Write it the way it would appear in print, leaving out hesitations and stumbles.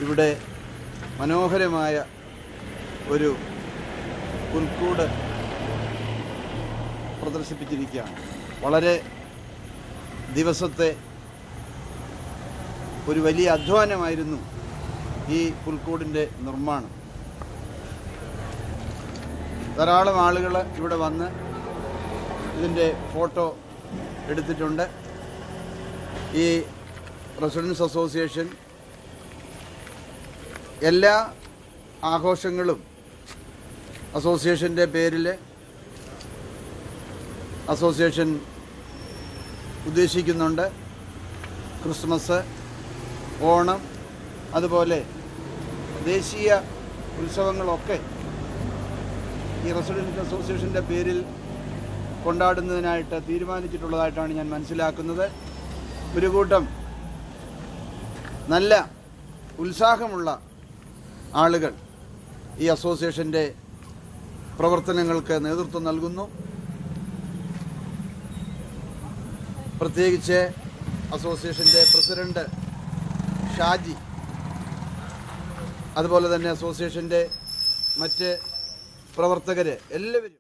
ഇവിടെ മനോഹരമായ ഒരു പുൽക്കൂട് പ്രദർശിപ്പിച്ചിരിക്കുകയാണ്. വളരെ ദിവസത്തെ ഒരു വലിയ അധ്വാനമായിരുന്നു ഈ പുൽക്കൂടിൻ്റെ നിർമ്മാണം. ധാരാളം ആളുകൾ ഇവിടെ വന്ന് ഇതിൻ്റെ ഫോട്ടോ എടുത്തിട്ടുണ്ട്. ഈ റെസിഡൻസ് അസോസിയേഷൻ എല്ലാ ആഘോഷങ്ങളും അസോസിയേഷൻ്റെ പേരിൽ അസോസിയേഷൻ ഉദ്ദേശിക്കുന്നുണ്ട്. ക്രിസ്മസ്, ഓണം, അതുപോലെ ദേശീയ ഉത്സവങ്ങളൊക്കെ ഈ റെസിഡൻസ് അസോസിയേഷൻ്റെ പേരിൽ കൊണ്ടാടുന്നതിനായിട്ട് തീരുമാനിച്ചിട്ടുള്ളതായിട്ടാണ് ഞാൻ മനസ്സിലാക്കുന്നത്. ഒരു കൂട്ടം നല്ല ഉത്സാഹമുള്ള ആളുകൾ ഈ അസോസിയേഷൻ്റെ പ്രവർത്തനങ്ങൾക്ക് നേതൃത്വം നൽകുന്നു. പ്രത്യേകിച്ച് അസോസിയേഷൻ്റെ പ്രസിഡന്റ് ഷാജി, അതുപോലെ തന്നെ അസോസിയേഷൻ്റെ മറ്റ് പ്രവർത്തകർ എല്ലാവരും